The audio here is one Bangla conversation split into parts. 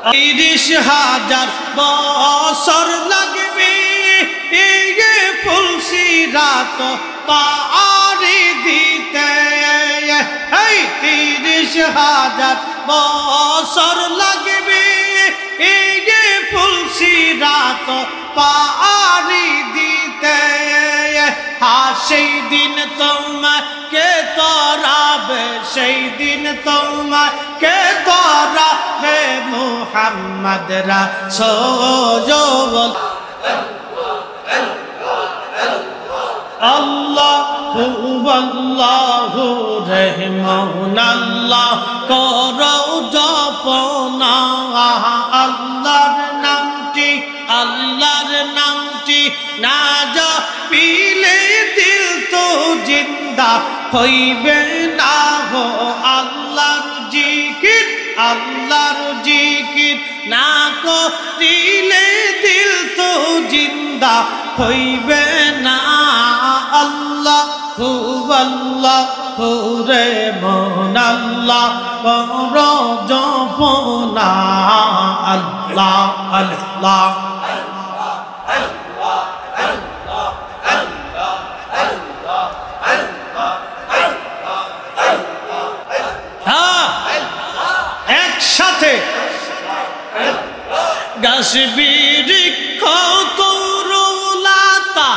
30,000 বছর লাগবে এই ফুলসিরাত পাড়ি দিতে। এই 30,000 বছর লাগবে এই ফুলসিরাত পাড়ি দিতে। সেই দিন তোমাকে তরাবে, সেই দিন তোমাকে তরাবে মুহাম্মদ রাসূল। আল্লাহু আল্লাহু রহমান আল্লাহ করো জপনা। আল্লাহর নামটি না জপিলে দিল তো জিন্দা হইবে না হো। আল্লাহর জিকির না করিলে দিল তো জিন্দা হইবে না। আল্লাহু আল্লাহু রে মন আল্লাহ করো জপনা। আল্লাহ আল্লাহ একসাথে গাছ বৃক্ষ তরুলতা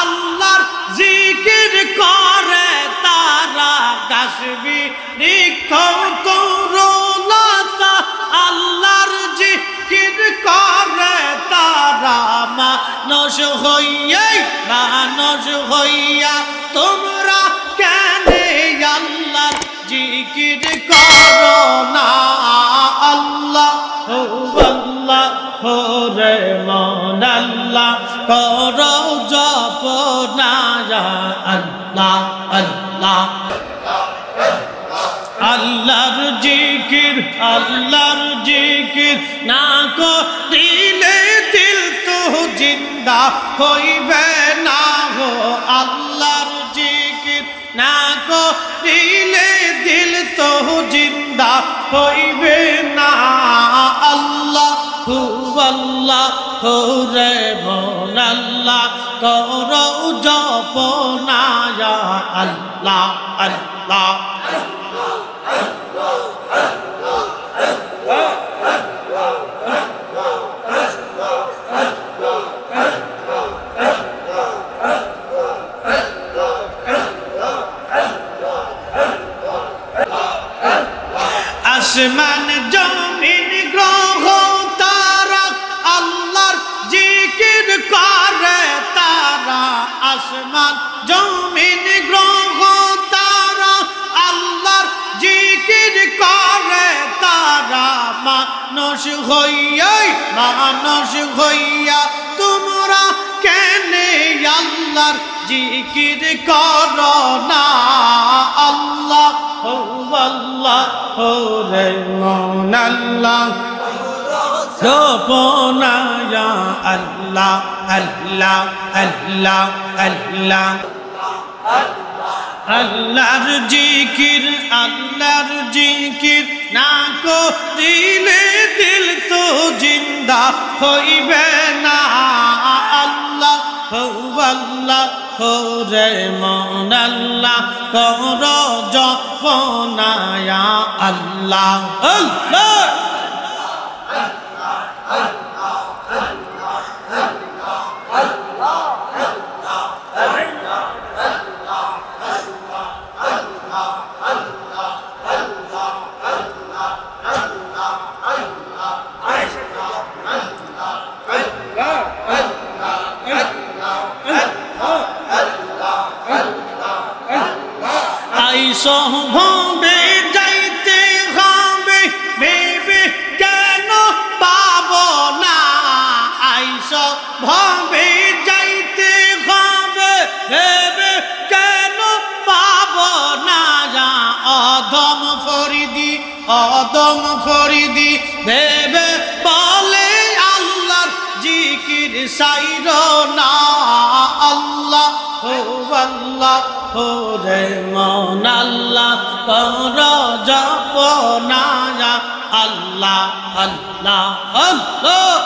আল্লাহর জিকির করে তারা। গাছ বৃক্ষ তরুলতা আল্লাহর জিকির করে তারা। মানুষ হইয়া তোমরা কেন আল্লাহর জিকির করো না। আল্লাহু আল্লাহু রে মন আল্লাহ করো জপনা। আল্লাহ আল্লাহ আল্লাহর জিকির না করিলে দিল তো জিন্দা হইবে না হো। আল্লাহর জিকির না করিলে দিল তো জিন্দা হইবে না। আল্লাহু আল্লাহু রে মন আল্লাহ করো জপনা। আল্লাহ আল্লাহ আসমান জমিন গ্রহ তারা আল্লাহর জিকির করে তারা। আসমান জমিন গ্রহ তারা আল্লাহর জিকির করে তারা। মানুষ হইয়া তোমরা কেন আল্লাহর জিকির করো না। আল্লাহু আল্লাহু রে মন আল্লাহ জপনা। আল্লাহ আল্লাহ আল্লাহ আল্লাহ আল্লাহর জিকির না করিলে দিল তো জিন্দা হইবে না। আল্লাহু আল্লাহু রে মন আল্লাহ করো জপনা। আল্লাহ আল্লাহ ভবে যাইতে হবে ভেবে কেন পাবো না। আইস ভবে যাইতে হবে ভেবে কেন পাবো না। অদম ফরিদি ভেবে বলে আল্লাহর জিকির সাইরো না। আল্লাহু আল্লাহু রে মন আল্লাহ করো জপনা। না আল্লাহ আল্লাহ আল্লাহ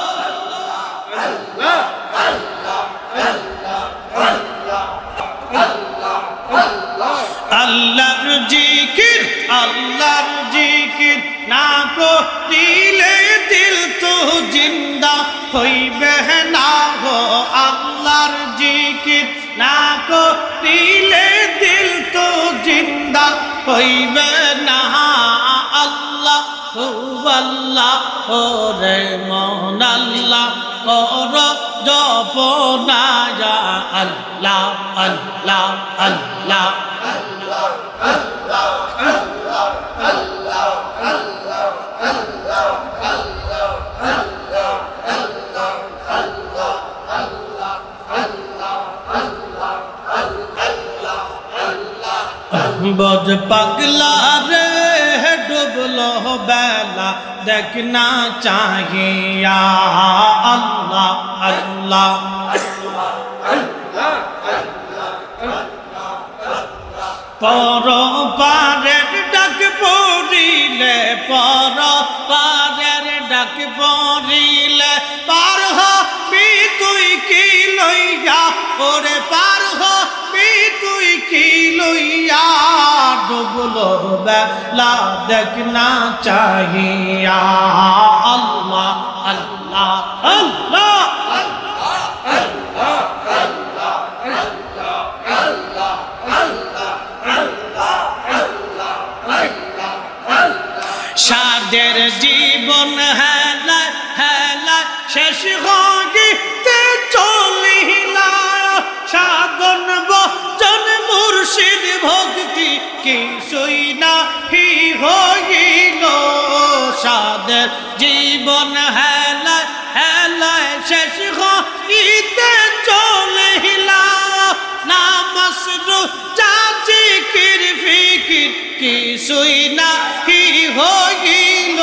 আল্লাহর জিকির না করিলে দিল তো জিন্দা হইবে না গো আল্লাহর জিকির না করিলে দিল তো জিন্দা হইবে না আল্লাহ আল্লাহ ওরে মন আল্লাহ কর জপনা আল্লাহ আল্লাহ আল্লাহ বজ পাগলা রে ডুবলো বেলা দেখনা চাহিয়া আল্লাহ আল্লাহ পর পারের ডাক পড়িলে পর পারের ডাক পড়িলে পার হবি তুই কি লইয়া ওরে পার হবি তুই কি লইয়া ডুবলো বেলা দেখনা চাহিয়া আল্লাহ আল্লাহ আল্লাহ সাদের জীবন হেলা হেলা শেষ হইতে চলিলা সাধন বচন মুর্শিদ ভক্তি কিছুই নাহি হইল সাদের জীবন হেলা হেলা শেষ হইতে চলিলা নামাজ রোজা জিকির ফিকির কিছুই নাহি হইল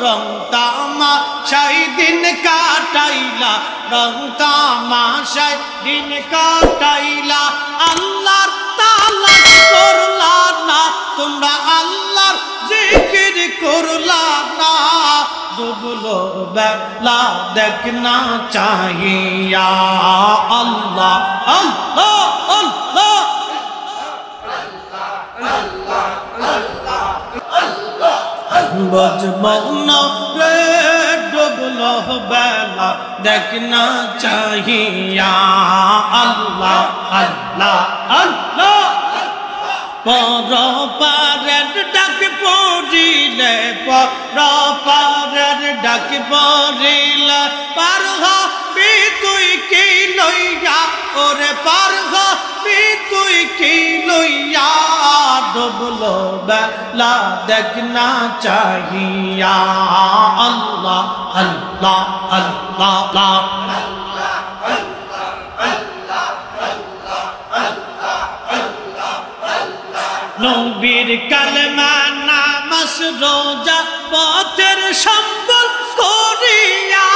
রং তামাশাই দিন কাটাইলা রং তামাশাই দিন কাটাইলা আল্লাহর তালাশ করলা না তোমরা আল্লাহর জিকির করলা না ডুবলো বেলা দেখনা চাহিয়া আল্লাহ আল্লাহ আল্লাহ বজমন রে ডুবলো বেলা দেখনা চাহিয়া আল্লাহ আল্লাহ আল্লাহ পর পারের ডাক পড়িলে পর পারের ডাক পড়িলে পার হবি তুই কি লইয়া ওরে পার হবি তুই কি লইয়া ডুবলো বেলা দেখনা চাহিয়া আল্লাহ আল্লাহ আল্লাহ নবীর কালেমা নামাজ রোজা পথের সম্বল করিয়া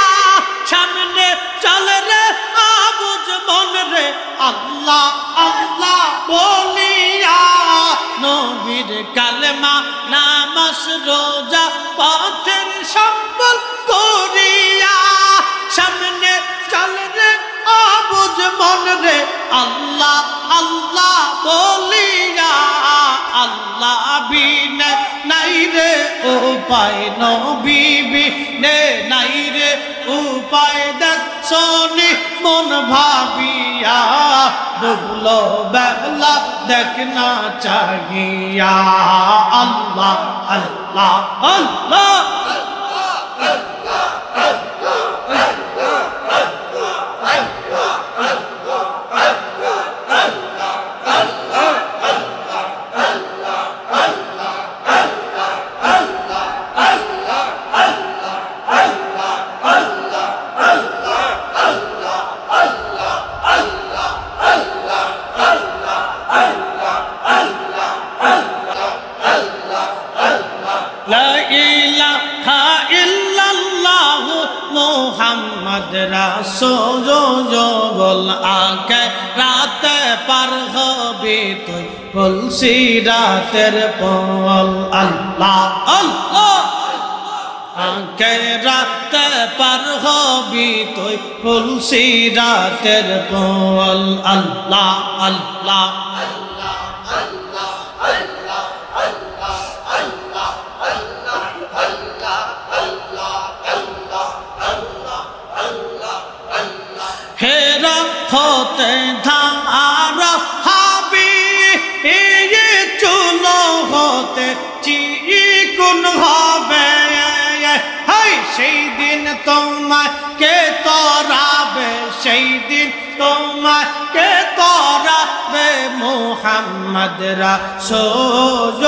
সামনে চলে রে আবুজ মন রে আল্লাহ আল্লাহ বলিয়া নবীর কালেমা নামাজ রোজা পথের সম্বল করিয়া সামনে চলে রে আবুজ মন রে আল্লাহ আল্লাহ বলিয়া আল্লাহ বিনে নাই রে উপায় নবী বিনে নাই রে উপায় দেখছনি মন ভাবিয়া ডুবলো বেলা দেখনা চাহিয়া আল্লাহ আল্লাহ আল্লাহ রাসূল বল আকে রাতে পার হবে তুই বলছি রাতের পল আল্লাহ আল্লাহ আখেরাতে পার হবি তুই পুলসিরাতের পল আল্লাহ আল্লাহ হেরা হতে ধার হাবি চুলো হতে চিকুন হবে সেই দিন তোমাকে তরাবে সেই দিন তোমাকে তরাবে মুহাম্মদ রাসূল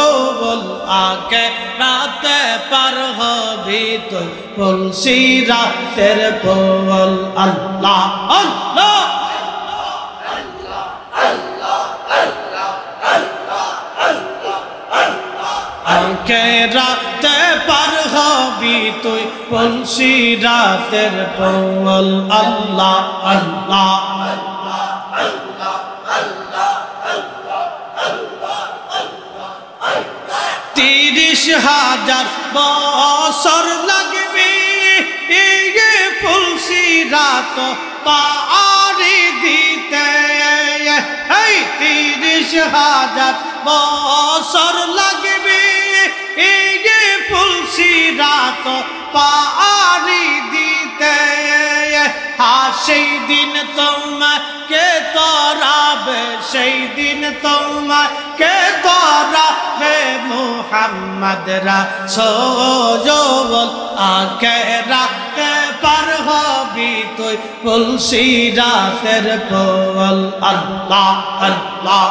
আখেরাতে পার হবি তুই পুলসিরাতের পল আল্লাহ আল্লাহ আখেরাতে পার হবি তুই পুলসিরাতের পল আল্লাহ আল্লাহ 30,000 বছর লাগবে পুলসিরাত পাড়ি দিতে 30,000 বছর লাগবে পুলসিরাত পাড়ি দিতে সেই দিন তোমাকে তরাবে সেই দিন তোমাকে তরাবে মুহাম্মদ রাসূল আখেরাতে পার হবি তুই পুলসিরাতের পল আল্লাহ আল্লাহ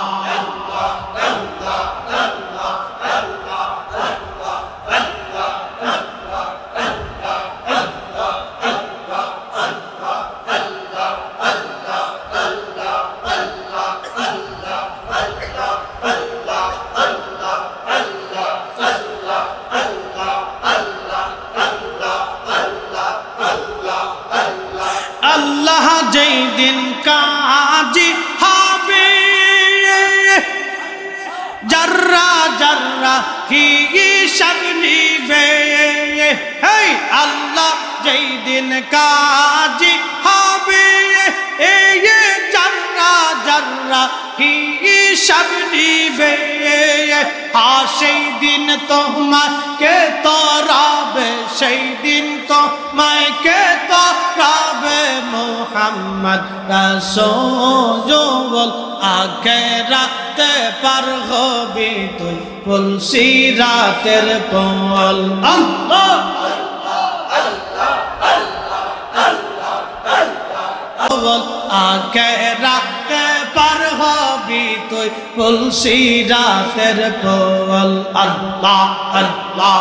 আল্লাহ যেই দিন কাজী হবে জাররা জাররা হিসাব নিবে আল্লাহ যেই দিন কাজী হবে জাররা জাররা হিসাব নিবে সেই দিন তোমাকে তরাবে সেই দিন তোমাকে তরাবে মুহাম্মদ রাসূল আখেরাতে পার হবি তুই পুলসিরাতের পল আল্লাহ আখেরাতে পার হবি তুই পুলসিরাতের পল আল্লাহ আল্লাহ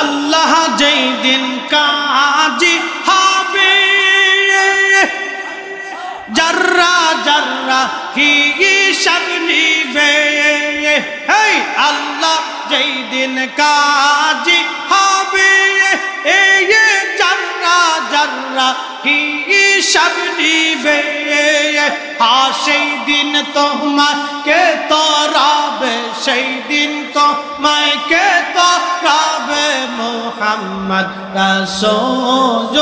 আল্লাহ যেই দিন কাজী হবে জাররা জাররা হিসাব নিবে আল্লাহ যেই দিন কাজী হবে জাররা জাররা হিসাব নিবে সেই দিন তোমাকে তরাবে সেই দিন তোমাকে তরাবে মুহাম্মদ রাসূল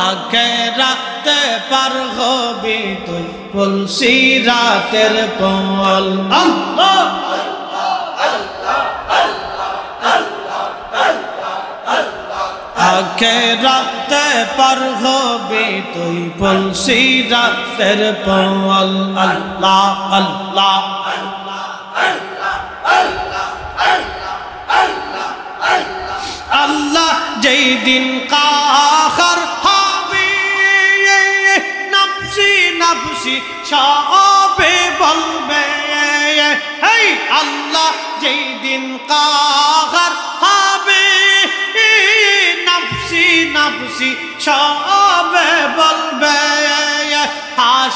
আখেরাতে পার হবি তুই পুলসিরাতের পল আল্লাহ আখেরাতে পার হবি তুই পুলসিরাতের পল আল্লাহ আল্লাহ আল্লাহ যেই দিন কাহার হবে নফসি নফসি সবে বলবে আল্লাহ যেই দিন কাহার হবে নফসি নফসি সবে বলবে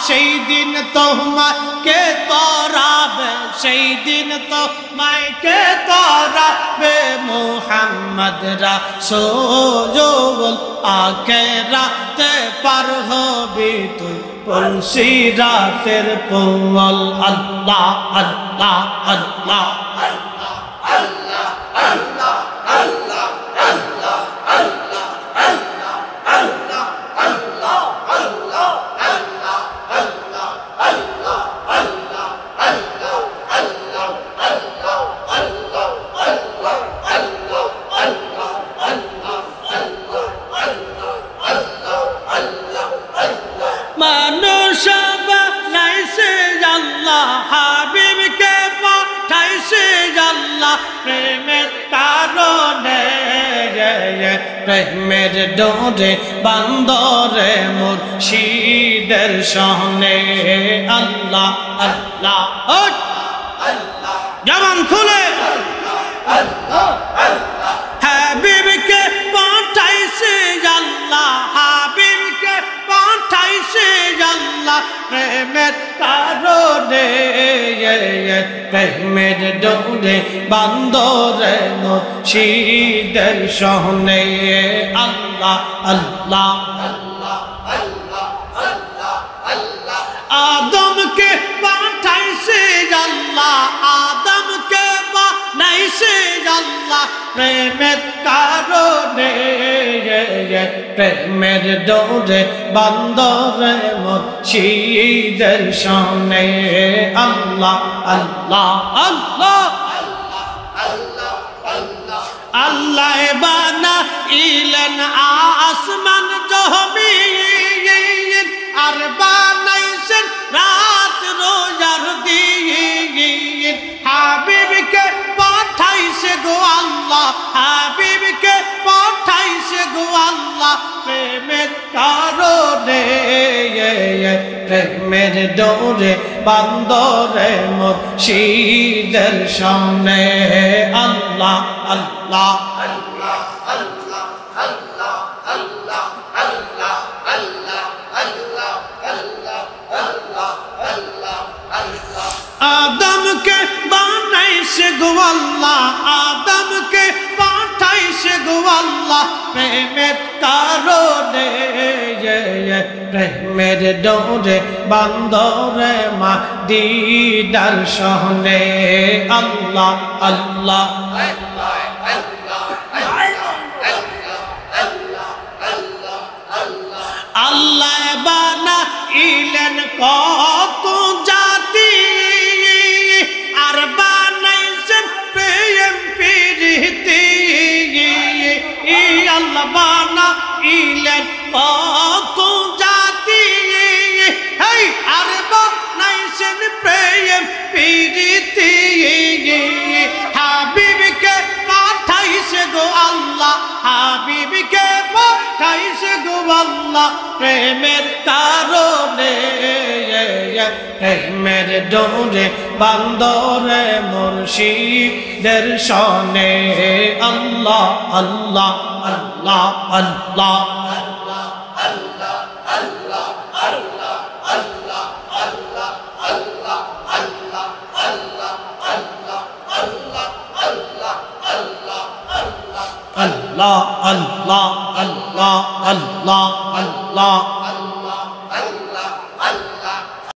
সেই দিন তোমাকে তরাবে সেই দিন তোমাকে তরাবে মুহাম্মদ রাসূল আখিরাতে পার হবি তুই পুলসিরাতের পোল আল্লাহ আল্লাহ আল্লাহ প্রেমের কারণে প্রেমের ডোরে বান্দরে মুর্শিদের সনে আল্লাহ আল্লাহ জবান খুলে হাবিবকে পাঠাইছে আল্লাহ হাবিবকে পাঠাইছে আল্লাহ প্রেমের কারণে প্রেমের ডোরে বান্দরে মুর্শিদের সনে আল্লাহ আল্লাহ আদমকে পাঠাইছে আল্লাহ আদমকে বানাইছে আল্লাহ প্রেমের কারণে প্রেমের ডোরে বান্দরে মুর্শিদের সনে আল্লাহ আল্লাহ আল্লাহ আল্লাহ বানাইলেন আসমান জমিন আর বানাইছেন রাত রোজার দিন হাবিবকে পাঠাইছে গো আল্লাহ হাবিবকে পাঠাইছে গো আল্লাহ প্রেমের কারণে প্রেমের ডোরে বান্দরে মুর্শিদের সনে আল্লাহ আল্লাহ আল্লাহ আল্লাহ আল্লাহ আল্লাহ আল্লাহ আল্লাহ আল্লাহ আল্লাহ আল্লাহ আল্লাহ আল্লাহ আদমকে বানাইছে গো আল্লাহ আদমকে পাঠাইছে গো আল্লাহ প্রেমের কারণে প্রেমের ডোরে বান্দরে মদিনার সনে আল্লাহ আল্লাহ আল্লাহ বানাইলেন কত জাতি আর বানাইছেন প্রেম প্রীতি আল্লাহ বানাইলেন কত জাতি আর বানাইছেন প্রেম প্রীতি হাবিবকে পাঠাইছে গো আল্লাহ হাবিবকে পাঠাইছে গো আল্লাহ প্রেমের কারণে প্রেমের ডোরে বান্দরে মুর্শিদের সনে আল্লাহ আল্লাহ আল্লাহ আল্লাহ Allah Allah Allah Allah Allah